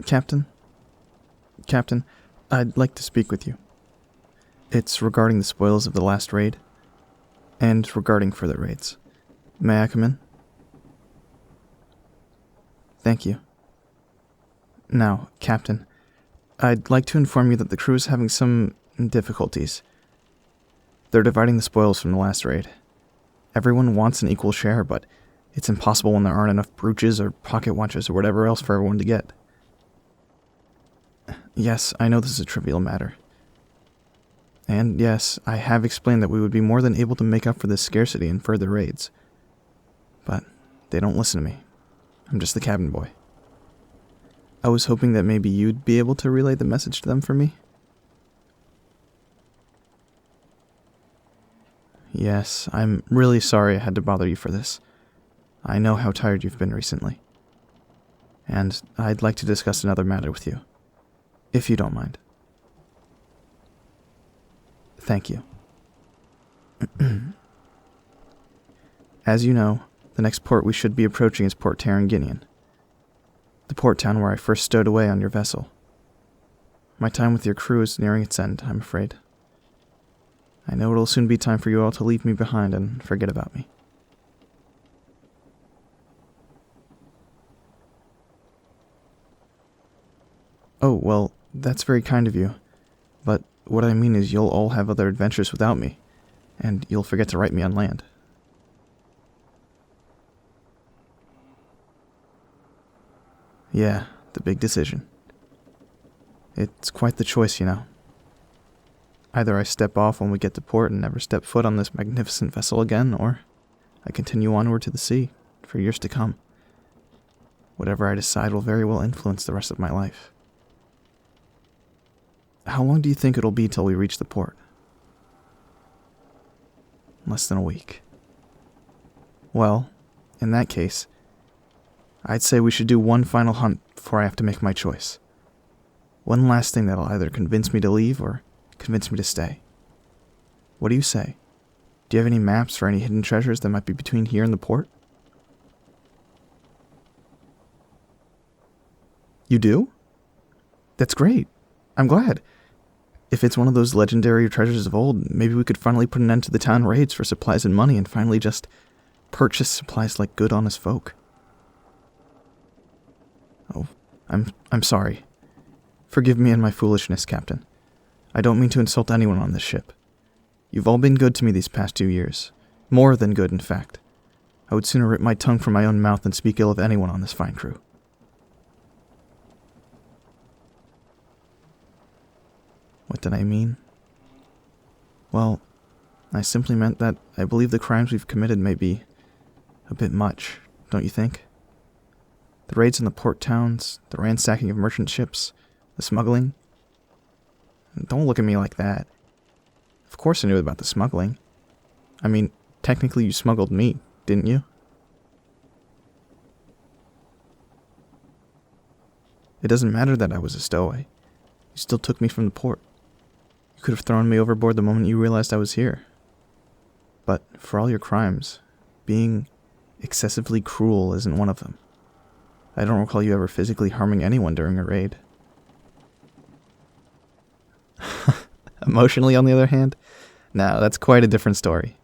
Captain? Captain, I'd like to speak with you. It's regarding the spoils of the last raid, and regarding further raids. May I come in? Thank you. Now, Captain, I'd like to inform you that the crew is having some difficulties. They're dividing the spoils from the last raid. Everyone wants an equal share, but it's impossible when there aren't enough brooches or pocket watches or whatever else for everyone to get. Yes, I know this is a trivial matter. And yes, I have explained that we would be more than able to make up for this scarcity in further raids. But they don't listen to me. I'm just the cabin boy. I was hoping that maybe you'd be able to relay the message to them for me. Yes, I'm really sorry I had to bother you for this. I know how tired you've been recently. And I'd like to discuss another matter with you, if you don't mind. Thank you. As you know, the next port we should be approaching is Port Taranginian, the port town where I first stowed away on your vessel. My time with your crew is nearing its end, I'm afraid. I know it'll soon be time for you all to leave me behind and forget about me. Oh, well, that's very kind of you, but what I mean is you'll all have other adventures without me, and you'll forget to write me on land. Yeah, the big decision. It's quite the choice, you know. Either I step off when we get to port and never step foot on this magnificent vessel again, or I continue onward to the sea for years to come. Whatever I decide will very well influence the rest of my life. How long do you think it'll be till we reach the port? Less than a week. Well, in that case, I'd say we should do one final hunt before I have to make my choice. One last thing that'll either convince me to leave or convince me to stay. What do you say? Do you have any maps for any hidden treasures that might be between here and the port? You do? That's great. I'm glad. If it's one of those legendary treasures of old, maybe we could finally put an end to the town raids for supplies and money and finally just purchase supplies like good honest folk. Oh, I'm sorry. Forgive me and my foolishness, Captain. I don't mean to insult anyone on this ship. You've all been good to me these past 2 years. More than good, in fact. I would sooner rip my tongue from my own mouth than speak ill of anyone on this fine crew. What did I mean? Well, I simply meant that I believe the crimes we've committed may be a bit much, don't you think? The raids in the port towns, the ransacking of merchant ships, the smuggling. Don't look at me like that. Of course I knew about the smuggling. I mean, technically you smuggled me, didn't you? It doesn't matter that I was a stowaway. You still took me from the port. You could have thrown me overboard the moment you realized I was here. But for all your crimes, being excessively cruel isn't one of them. I don't recall you ever physically harming anyone during a raid. Emotionally, on the other hand? No, that's quite a different story.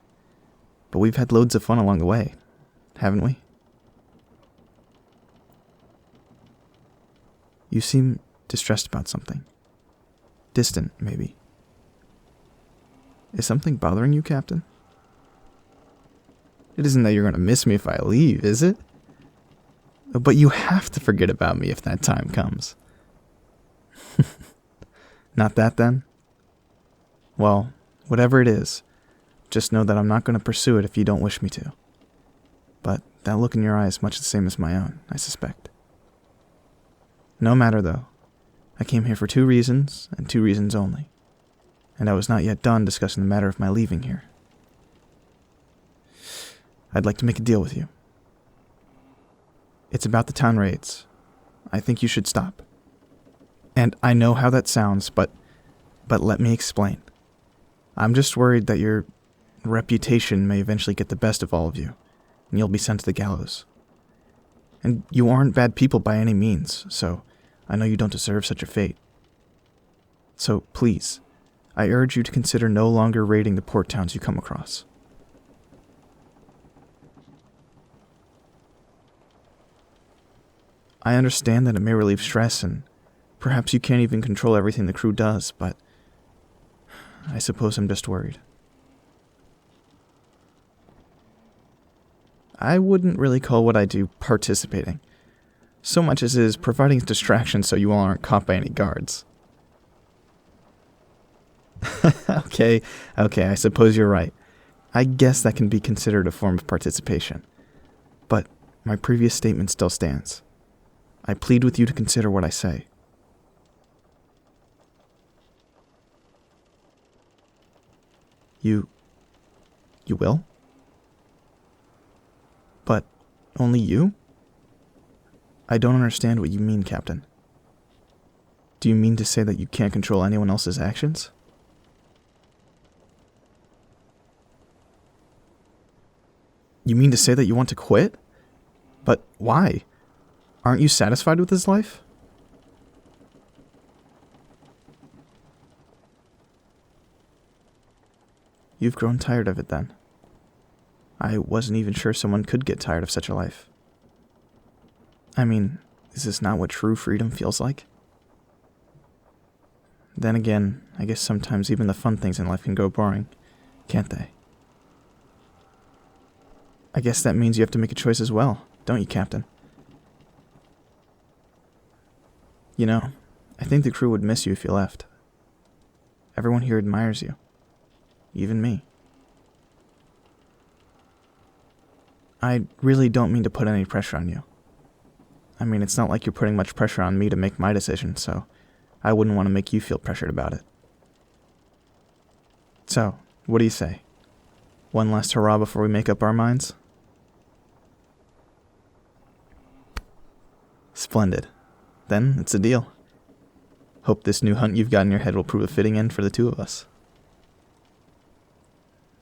But we've had loads of fun along the way, haven't we? You seem distressed about something. Distant, maybe. Is something bothering you, Captain? It isn't that you're going to miss me if I leave, is it? But you have to forget about me if that time comes. Not that, then? Well, whatever it is, just know that I'm not going to pursue it if you don't wish me to. But that look in your eye is much the same as my own, I suspect. No matter, though. I came here for 2 reasons, and 2 reasons only. And I was not yet done discussing the matter of my leaving here. I'd like to make a deal with you. It's about the town raids. I think you should stop. And I know how that sounds, but let me explain. I'm just worried that your reputation may eventually get the best of all of you, and you'll be sent to the gallows. And you aren't bad people by any means, so I know you don't deserve such a fate. So, please, I urge you to consider no longer raiding the port towns you come across. I understand that it may relieve stress, and perhaps you can't even control everything the crew does, but I suppose I'm just worried. I wouldn't really call what I do participating, so much as it is providing distraction so you all aren't caught by any guards. Okay, I suppose you're right. I guess that can be considered a form of participation. But my previous statement still stands. I plead with you to consider what I say. You will? But only you? I don't understand what you mean, Captain. Do you mean to say that you can't control anyone else's actions? You mean to say that you want to quit? But why? Aren't you satisfied with this life? You've grown tired of it then. I wasn't even sure someone could get tired of such a life. I mean, is this not what true freedom feels like? Then again, I guess sometimes even the fun things in life can go boring, can't they? I guess that means you have to make a choice as well, don't you, Captain? You know, I think the crew would miss you if you left. Everyone here admires you. Even me. I really don't mean to put any pressure on you. I mean, it's not like you're putting much pressure on me to make my decision, so I wouldn't want to make you feel pressured about it. So, what do you say? One last hurrah before we make up our minds? Splendid. Then, it's a deal. Hope this new hunt you've got in your head will prove a fitting end for the two of us.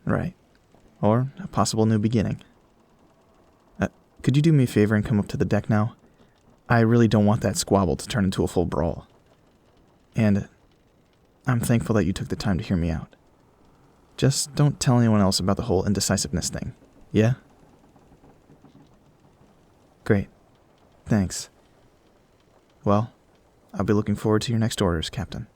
Right. Or a possible new beginning. Could you do me a favor and come up to the deck now? I really don't want that squabble to turn into a full brawl. And I'm thankful that you took the time to hear me out. Just don't tell anyone else about the whole indecisiveness thing, yeah? Great. Thanks. Well, I'll be looking forward to your next orders, Captain.